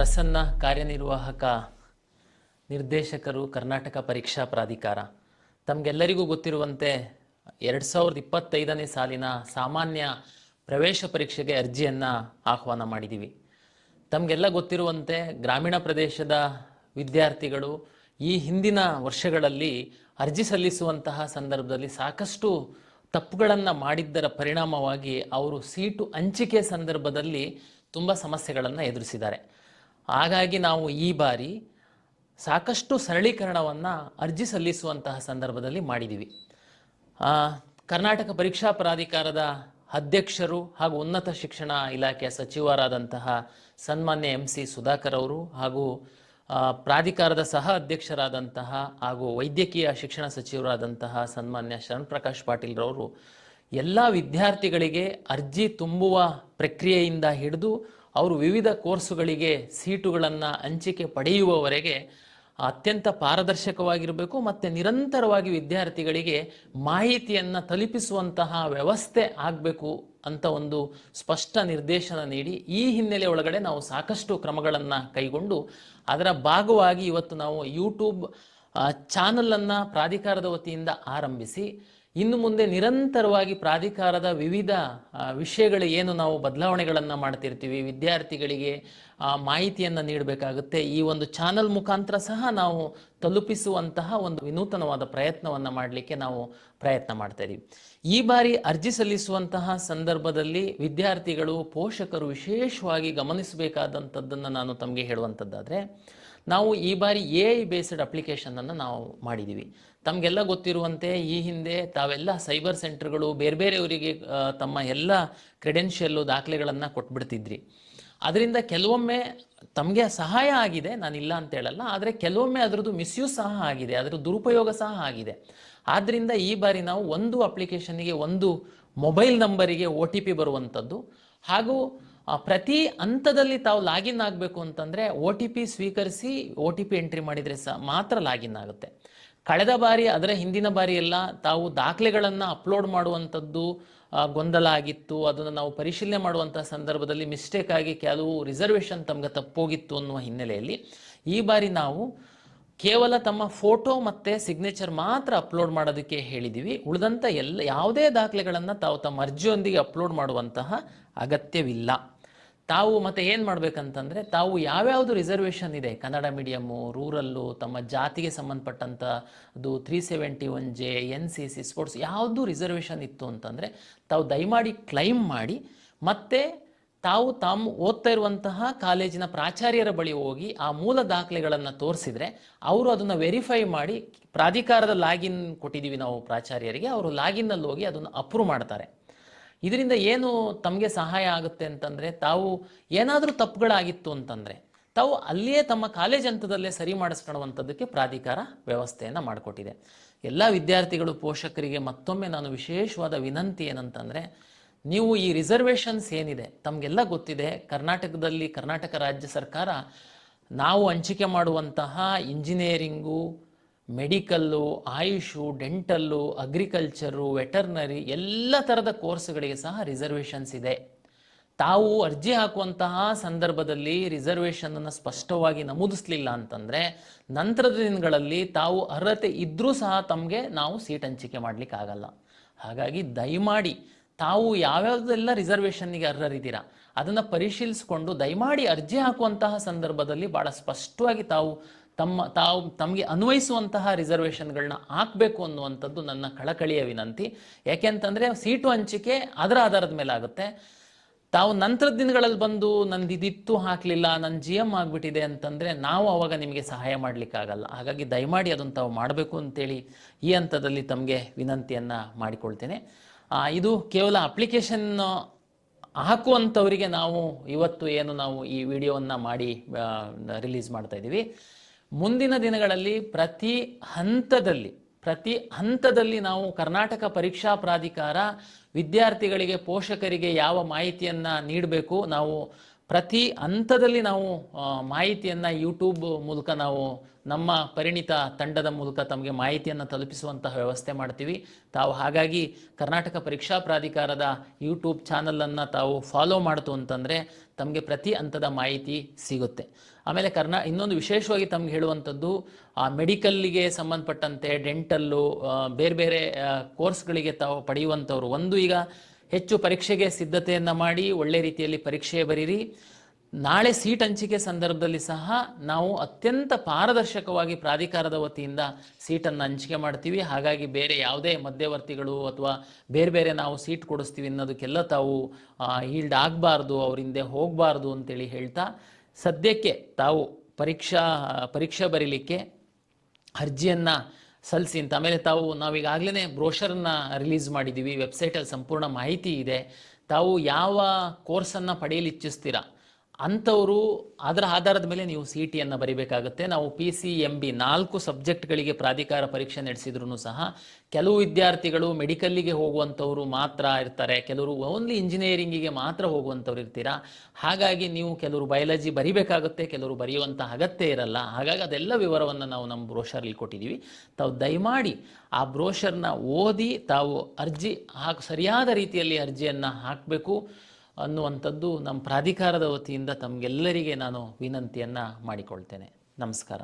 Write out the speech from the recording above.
ಪ್ರಸನ್ನ ಕಾರ್ಯನಿರ್ವಾಹಕ ನಿರ್ದೇಶಕರು ಕರ್ನಾಟಕ ಪರೀಕ್ಷಾ ಪ್ರಾಧಿಕಾರ. ತಮಗೆಲ್ಲರಿಗೂ ಗೊತ್ತಿರುವಂತೆ 2025ನೇ ಸಾಲಿನ ಸಾಮಾನ್ಯ ಪ್ರವೇಶ ಪರೀಕ್ಷೆಗೆ ಅರ್ಜಿಯನ್ನು ಆಹ್ವಾನ ಮಾಡಿದ್ದೀವಿ. ತಮಗೆಲ್ಲ ಗೊತ್ತಿರುವಂತೆ ಗ್ರಾಮೀಣ ಪ್ರದೇಶದ ವಿದ್ಯಾರ್ಥಿಗಳು ಈ ಹಿಂದಿನ ವರ್ಷಗಳಲ್ಲಿ ಅರ್ಜಿ ಸಲ್ಲಿಸುವಂತಹ ಸಂದರ್ಭದಲ್ಲಿ ಸಾಕಷ್ಟು ತಪ್ಪುಗಳನ್ನು ಮಾಡಿದ್ದರ ಪರಿಣಾಮವಾಗಿ ಅವರು ಸೀಟು ಹಂಚಿಕೆ ಸಂದರ್ಭದಲ್ಲಿ ತುಂಬ ಸಮಸ್ಯೆಗಳನ್ನು ಎದುರಿಸಿದ್ದಾರೆ. ಹಾಗಾಗಿ ನಾವು ಈ ಬಾರಿ ಸಾಕಷ್ಟು ಸರಳೀಕರಣವನ್ನು ಅರ್ಜಿ ಸಲ್ಲಿಸುವಂತಹ ಸಂದರ್ಭದಲ್ಲಿ ಮಾಡಿದ್ದೀವಿ. ಕರ್ನಾಟಕ ಪರೀಕ್ಷಾ ಪ್ರಾಧಿಕಾರದ ಅಧ್ಯಕ್ಷರು ಹಾಗೂ ಉನ್ನತ ಶಿಕ್ಷಣ ಇಲಾಖೆಯ ಸಚಿವರಾದಂತಹ ಸನ್ಮಾನ್ಯ MC ಸುಧಾಕರ್ ಅವರು ಹಾಗೂ ಪ್ರಾಧಿಕಾರದ ಸಹ ಅಧ್ಯಕ್ಷರಾದಂತಹ ಹಾಗೂ ವೈದ್ಯಕೀಯ ಶಿಕ್ಷಣ ಸಚಿವರಾದಂತಹ ಸನ್ಮಾನ್ಯ ಶರಣ್ ಪ್ರಕಾಶ್ ಪಾಟೀಲ್ರವರು ಎಲ್ಲ ವಿದ್ಯಾರ್ಥಿಗಳಿಗೆ ಅರ್ಜಿ ತುಂಬುವ ಪ್ರಕ್ರಿಯೆಯಿಂದ ಹಿಡಿದು ಅವರು ವಿವಿಧ ಕೋರ್ಸುಗಳಿಗೆ ಸೀಟುಗಳನ್ನು ಹಂಚಿಕೆ ಪಡೆಯುವವರೆಗೆ ಅತ್ಯಂತ ಪಾರದರ್ಶಕವಾಗಿರಬೇಕು ಮತ್ತು ನಿರಂತರವಾಗಿ ವಿದ್ಯಾರ್ಥಿಗಳಿಗೆ ಮಾಹಿತಿಯನ್ನು ತಲುಪಿಸುವಂತಹ ವ್ಯವಸ್ಥೆ ಆಗಬೇಕು ಅಂತ ಒಂದು ಸ್ಪಷ್ಟ ನಿರ್ದೇಶನ ನೀಡಿ ಈ ಹಿನ್ನೆಲೆ ಒಳಗಡೆ ನಾವು ಸಾಕಷ್ಟು ಕ್ರಮಗಳನ್ನು ಕೈಗೊಂಡು ಅದರ ಭಾಗವಾಗಿ ಇವತ್ತು ನಾವು ಯೂಟ್ಯೂಬ್ ಚಾನಲನ್ನು ಪ್ರಾಧಿಕಾರದ ವತಿಯಿಂದ ಆರಂಭಿಸಿ ಇನ್ನು ಮುಂದೆ ನಿರಂತರವಾಗಿ ಪ್ರಾಧಿಕಾರದ ವಿವಿಧ ವಿಷಯಗಳು ಏನು ನಾವು ಬದಲಾವಣೆಗಳನ್ನು ಮಾಡ್ತಿರ್ತೀವಿ, ವಿದ್ಯಾರ್ಥಿಗಳಿಗೆ ಮಾಹಿತಿಯನ್ನು ನೀಡಬೇಕಾಗುತ್ತೆ. ಈ ಒಂದು ಚಾನಲ್ ಮುಖಾಂತರ ಸಹ ನಾವು ತಲುಪಿಸುವಂತಹ ಒಂದು ವಿನೂತನವಾದ ಪ್ರಯತ್ನವನ್ನು ಮಾಡಲಿಕ್ಕೆ ನಾವು ಪ್ರಯತ್ನ ಮಾಡ್ತಾ ಇದ್ದೀವಿ. ಈ ಬಾರಿ ಅರ್ಜಿ ಸಲ್ಲಿಸುವಂತಹ ಸಂದರ್ಭದಲ್ಲಿ ವಿದ್ಯಾರ್ಥಿಗಳು ಪೋಷಕರು ವಿಶೇಷವಾಗಿ ಗಮನಿಸಬೇಕಾದಂಥದ್ದನ್ನು ನಾನು ತಮಗೆ ಹೇಳುವಂಥದ್ದಾದರೆ, ನಾವು ಈ ಬಾರಿ AI ಬೇಸ್ಡ್ ಅಪ್ಲಿಕೇಶನನ್ನು ನಾವು ಮಾಡಿದ್ದೀವಿ. ತಮಗೆಲ್ಲ ಗೊತ್ತಿರುವಂತೆ ಈ ಹಿಂದೆ ತಾವೆಲ್ಲ ಸೈಬರ್ ಸೆಂಟರ್ಗಳು ಬೇರೆ ಬೇರೆಯವರಿಗೆ ತಮ್ಮ ಎಲ್ಲ ಕ್ರೆಡೆನ್ಷಿಯಲ್ಲು ದಾಖಲೆಗಳನ್ನು ಕೊಟ್ಬಿಡ್ತಿದ್ರಿ. ಅದರಿಂದ ಕೆಲವೊಮ್ಮೆ ತಮಗೆ ಸಹಾಯ ಆಗಿದೆ, ನಾನಿಲ್ಲ ಅಂತ ಹೇಳಲ್ಲ, ಆದರೆ ಕೆಲವೊಮ್ಮೆ ಅದರದ್ದು ಮಿಸ್ಯೂಸ್ ಸಹ ಆಗಿದೆ, ಅದರ ದುರುಪಯೋಗ ಸಹ ಆಗಿದೆ. ಆದ್ದರಿಂದ ಈ ಬಾರಿ ನಾವು ಒಂದು ಅಪ್ಲಿಕೇಶನ್ಗೆ ಒಂದು ಮೊಬೈಲ್ ನಂಬರಿಗೆ OTP ಬರುವಂಥದ್ದು ಹಾಗೂ ಪ್ರತಿ ಹಂತದಲ್ಲಿ ತಾವು ಲಾಗಿನ್ ಆಗಬೇಕು ಅಂತಂದರೆ OTP ಸ್ವೀಕರಿಸಿ OTP ಎಂಟ್ರಿ ಮಾಡಿದರೆ ಸಹ ಮಾತ್ರ ಲಾಗಿನ್ ಆಗುತ್ತೆ. ಕಳೆದ ಬಾರಿ ಅದರ ಹಿಂದಿನ ಬಾರಿ ಎಲ್ಲ ತಾವು ದಾಖಲೆಗಳನ್ನು ಅಪ್ಲೋಡ್ ಮಾಡುವಂಥದ್ದು ಗೊಂದಲ ಆಗಿತ್ತು. ಅದನ್ನು ನಾವು ಪರಿಶೀಲನೆ ಮಾಡುವಂಥ ಸಂದರ್ಭದಲ್ಲಿ ಮಿಸ್ಟೇಕ್ ಆಗಿ ಕೆಲವು ರಿಸರ್ವೇಷನ್ ತಮಗೆ ತಪ್ಪೋಗಿತ್ತು ಅನ್ನುವ ಹಿನ್ನೆಲೆಯಲ್ಲಿ ಈ ಬಾರಿ ನಾವು ಕೇವಲ ತಮ್ಮ ಫೋಟೋ ಮತ್ತು ಸಿಗ್ನೇಚರ್ ಮಾತ್ರ ಅಪ್ಲೋಡ್ ಮಾಡೋದಕ್ಕೆ ಹೇಳಿದ್ದೀವಿ. ಉಳಿದಂಥ ಯಾವುದೇ ದಾಖಲೆಗಳನ್ನು ತಾವು ತಮ್ಮ ಅರ್ಜಿಯೊಂದಿಗೆ ಅಪ್ಲೋಡ್ ಮಾಡುವಂತಹ ಅಗತ್ಯವಿಲ್ಲ. ತಾವು ಮತ್ತೆ ಏನು ಮಾಡಬೇಕಂತಂದರೆ, ತಾವು ಯಾವ್ಯಾವುದು ರಿಸರ್ವೇಷನ್ ಇದೆ, ಕನ್ನಡ ಮೀಡಿಯಮ್ಮು, ರೂರಲ್ಲು, ತಮ್ಮ ಜಾತಿಗೆ ಸಂಬಂಧಪಟ್ಟಂಥ ಅದು 371J, NCC, ಸ್ಪೋರ್ಟ್ಸ್ ಯಾವುದು ರಿಸರ್ವೇಷನ್ ಇತ್ತು ಅಂತಂದರೆ ತಾವು ದಯಮಾಡಿ ಕ್ಲೈಮ್ ಮಾಡಿ ಮತ್ತೆ ತಾವು ಓದ್ತಾ ಇರುವಂತಹ ಕಾಲೇಜಿನ ಪ್ರಾಚಾರ್ಯರ ಬಳಿ ಹೋಗಿ ಆ ಮೂಲ ದಾಖಲೆಗಳನ್ನು ತೋರಿಸಿದರೆ ಅವರು ಅದನ್ನು ವೆರಿಫೈ ಮಾಡಿ ಪ್ರಾಧಿಕಾರದ ಲಾಗಿನ್ ಕೊಟ್ಟಿದ್ದೀವಿ ನಾವು ಪ್ರಾಚಾರ್ಯರಿಗೆ, ಅವರು ಲಾಗಿನ್ನಲ್ಲಿ ಹೋಗಿ ಅದನ್ನು ಅಪ್ರೂವ್ ಮಾಡ್ತಾರೆ. ಇದರಿಂದ ಏನು ತಮಗೆ ಸಹಾಯ ಆಗುತ್ತೆ ಅಂತಂದರೆ, ತಾವು ಏನಾದರೂ ತಪ್ಪುಗಳಾಗಿತ್ತು ಅಂತಂದರೆ ತಾವು ಅಲ್ಲಿಯೇ ತಮ್ಮ ಕಾಲೇಜ್ ಹಂತದಲ್ಲೇ ಸರಿ ಮಾಡಿಸ್ಕೊಳ್ಳುವಂಥದ್ದಕ್ಕೆ ಪ್ರಾಧಿಕಾರ ವ್ಯವಸ್ಥೆಯನ್ನು ಮಾಡಿಕೊಟ್ಟಿದೆ. ಎಲ್ಲ ವಿದ್ಯಾರ್ಥಿಗಳು ಪೋಷಕರಿಗೆ ಮತ್ತೊಮ್ಮೆ ನಾನು ವಿಶೇಷವಾದ ವಿನಂತಿ ಏನಂತಂದರೆ, ನೀವು ಈ ರಿಸರ್ವೇಷನ್ಸ್ ಏನಿದೆ ತಮಗೆಲ್ಲ ಗೊತ್ತಿದೆ. ಕರ್ನಾಟಕದಲ್ಲಿ ಕರ್ನಾಟಕ ರಾಜ್ಯ ಸರ್ಕಾರ ನಾವು ಹಂಚಿಕೆ ಮಾಡುವಂತಹ engineering, medical, AYUSH, dental, agriculture, veterinary ಎಲ್ಲ ಥರದ ಕೋರ್ಸ್ಗಳಿಗೆ ಸಹ ರಿಸರ್ವೇಷನ್ಸ್ ಇದೆ. ತಾವು ಅರ್ಜಿ ಹಾಕುವಂತಹ ಸಂದರ್ಭದಲ್ಲಿ ರಿಸರ್ವೇಷನನ್ನು ಸ್ಪಷ್ಟವಾಗಿ ನಮೂದಿಸಲಿಲ್ಲ ಅಂತಂದರೆ ನಂತರದ ದಿನಗಳಲ್ಲಿ ತಾವು ಅರ್ಹತೆ ಇದ್ದರೂ ಸಹ ತಮಗೆ ನಾವು ಸೀಟ್ ಹಂಚಿಕೆ ಮಾಡಲಿಕ್ಕೆ ಆಗಲ್ಲ. ಹಾಗಾಗಿ ದಯಮಾಡಿ ತಾವು ಯಾವ್ಯಾವುದೆಲ್ಲ ರಿಸರ್ವೇಷನ್ನಿಗೆ ಅರ್ಹರಿದ್ದೀರಾ ಅದನ್ನು ಪರಿಶೀಲಿಸಿಕೊಂಡು ದಯಮಾಡಿ ಅರ್ಜಿ ಹಾಕುವಂತಹ ಸಂದರ್ಭದಲ್ಲಿ ಭಾಳ ಸ್ಪಷ್ಟವಾಗಿ ತಮಗೆ ಅನ್ವಯಿಸುವಂತಹ ರಿಸರ್ವೇಷನ್ಗಳನ್ನ ಹಾಕಬೇಕು ಅನ್ನುವಂಥದ್ದು ನನ್ನ ಕಳಕಳಿಯ ವಿನಂತಿ. ಯಾಕೆಂತಂದರೆ ಸೀಟು ಹಂಚಿಕೆ ಅದರ ಆಧಾರದ ಮೇಲೆ ಆಗುತ್ತೆ. ತಾವು ನಂತರದ ದಿನಗಳಲ್ಲಿ ಬಂದು ನಂದು ಇದಿತ್ತು ಹಾಕಲಿಲ್ಲ, ನನ್ನ GM ಆಗಿಬಿಟ್ಟಿದೆ ಅಂತಂದರೆ ನಾವು ಅವಾಗ ನಿಮಗೆ ಸಹಾಯ ಮಾಡಲಿಕ್ಕಾಗಲ್ಲ. ಹಾಗಾಗಿ ದಯಮಾಡಿ ಅದನ್ನು ತಾವು ಮಾಡಬೇಕು ಅಂತೇಳಿ ಈ ಹಂತದಲ್ಲಿ ತಮಗೆ ವಿನಂತಿಯನ್ನು ಮಾಡಿಕೊಳ್ತೇನೆ. ಇದು ಕೇವಲ ಅಪ್ಲಿಕೇಶನ್ ಹಾಕುವಂಥವರಿಗೆ ನಾವು ಇವತ್ತು ನಾವು ಈ ವಿಡಿಯೋವನ್ನು ಮಾಡಿ ರಿಲೀಸ್ ಮಾಡ್ತಾ ಇದ್ದೀವಿ. ಮುಂದಿನ ದಿನಗಳಲ್ಲಿ ಪ್ರತಿ ಹಂತದಲ್ಲಿ ನಾವು ಕರ್ನಾಟಕ ಪರೀಕ್ಷಾ ಪ್ರಾಧಿಕಾರ ವಿದ್ಯಾರ್ಥಿಗಳಿಗೆ ಪೋಷಕರಿಗೆ ಯಾವ ಮಾಹಿತಿಯನ್ನು ನೀಡಬೇಕು, ನಾವು ಪ್ರತಿ ಹಂತದಲ್ಲಿ ನಾವು ಮಾಹಿತಿಯನ್ನು ಯೂಟ್ಯೂಬ್ ಮೂಲಕ ನಾವು ನಮ್ಮ ಪರಿಣಿತ ತಂಡದ ಮೂಲಕ ತಮಗೆ ಮಾಹಿತಿಯನ್ನು ತಲುಪಿಸುವಂತಹ ವ್ಯವಸ್ಥೆ ಮಾಡ್ತೀವಿ. ತಾವು ಹಾಗಾಗಿ ಕರ್ನಾಟಕ ಪರೀಕ್ಷಾ ಪ್ರಾಧಿಕಾರದ ಯೂಟ್ಯೂಬ್ ಚಾನಲನ್ನು ತಾವು ಫಾಲೋ ಮಾಡ್ತು ಅಂತಂದರೆ ತಮಗೆ ಪ್ರತಿ ಹಂತದ ಮಾಹಿತಿ ಸಿಗುತ್ತೆ. ಆಮೇಲೆ ಇನ್ನೊಂದು ವಿಶೇಷವಾಗಿ ತಮ್ಗೆ ಹೇಳುವಂಥದ್ದು, ಮೆಡಿಕಲ್ಲಿಗೆ ಸಂಬಂಧಪಟ್ಟಂತೆ ಡೆಂಟಲ್ಲು ಬೇರೆ ಬೇರೆ ಕೋರ್ಸ್ಗಳಿಗೆ ತಾವು ಪಡೆಯುವಂಥವ್ರು ಈಗ ಹೆಚ್ಚು ಪರೀಕ್ಷೆಗೆ ಸಿದ್ಧತೆಯನ್ನು ಮಾಡಿ ಒಳ್ಳೆ ರೀತಿಯಲ್ಲಿ ಪರೀಕ್ಷೆ ಬರೀರಿ. ನಾಳೆ ಸೀಟ್ ಹಂಚಿಕೆ ಸಂದರ್ಭದಲ್ಲಿ ಸಹ ನಾವು ಅತ್ಯಂತ ಪಾರದರ್ಶಕವಾಗಿ ಪ್ರಾಧಿಕಾರದ ವತಿಯಿಂದ ಸೀಟನ್ನು ಹಂಚಿಕೆ ಮಾಡ್ತೀವಿ. ಹಾಗಾಗಿ ಬೇರೆ ಯಾವುದೇ ಮಧ್ಯವರ್ತಿಗಳು ಅಥವಾ ಬೇರೆ ಬೇರೆ ನಾವು ಸೀಟ್ ಕೊಡಿಸ್ತೀವಿ ಅನ್ನೋದಕ್ಕೆಲ್ಲ ತಾವು ಈಲ್ಡ್ ಆಗಬಾರ್ದು, ಅವರಿಂದೆ ಹೋಗಬಾರ್ದು ಅಂತೇಳಿ ಹೇಳ್ತಾ, ಸದ್ಯಕ್ಕೆ ತಾವು ಪರೀಕ್ಷೆ ಬರೀಲಿಕ್ಕೆ ಅರ್ಜಿಯನ್ನು ಸಲ್ಲಿಸಿ ಅಂತ. ಆಮೇಲೆ ನಾವೀಗಾಗಲೇ ಬ್ರೋಷರನ್ನು ರಿಲೀಸ್ ಮಾಡಿದ್ದೀವಿ. ವೆಬ್ಸೈಟಲ್ಲಿ ಸಂಪೂರ್ಣ ಮಾಹಿತಿ ಇದೆ. ತಾವು ಯಾವ ಕೋರ್ಸನ್ನು ಪಡೆಯಲು ಇಚ್ಛಿಸ್ತೀರಾ ಅಂಥವರು ಅದರ ಆಧಾರದ ಮೇಲೆ ನೀವು CET ಬರೀಬೇಕಾಗುತ್ತೆ. ನಾವು PCMB 4 ಸಬ್ಜೆಕ್ಟ್ಗಳಿಗೆ ಪ್ರಾಧಿಕಾರ ಪರೀಕ್ಷೆ ನಡೆಸಿದ್ರು ಸಹ ಕೆಲವು ವಿದ್ಯಾರ್ಥಿಗಳು ಮೆಡಿಕಲ್ಲಿಗೆ ಹೋಗುವಂಥವ್ರು ಮಾತ್ರ ಇರ್ತಾರೆ, ಕೆಲವರು ಓನ್ಲಿ ಇಂಜಿನಿಯರಿಂಗಿಗೆ ಮಾತ್ರ ಹೋಗುವಂಥವ್ರು ಇರ್ತೀರಾ. ಹಾಗಾಗಿ ನೀವು ಕೆಲವರು ಬಯಾಲಜಿ ಬರೀಬೇಕಾಗುತ್ತೆ, ಕೆಲವರು ಬರೆಯುವಂಥ ಅಗತ್ಯ ಇರಲ್ಲ. ಹಾಗಾಗಿ ಅದೆಲ್ಲ ವಿವರವನ್ನು ನಾವು ನಮ್ಮ ಬ್ರೋಷರಲ್ಲಿ ಕೊಟ್ಟಿದ್ದೀವಿ. ತಾವು ದಯಮಾಡಿ ಆ ಬ್ರೋಷರ್ನ ಓದಿ ತಾವು ಸರಿಯಾದ ರೀತಿಯಲ್ಲಿ ಅರ್ಜಿಯನ್ನು ಹಾಕಬೇಕು ಅನ್ನುವಂಥದ್ದು ನಮ್ಮ ಪ್ರಾಧಿಕಾರದ ವತಿಯಿಂದ ತಮಗೆಲ್ಲರಿಗೆ ನಾನು ವಿನಂತಿಯನ್ನು ಮಾಡಿಕೊಳ್ತೇನೆ. ನಮಸ್ಕಾರ.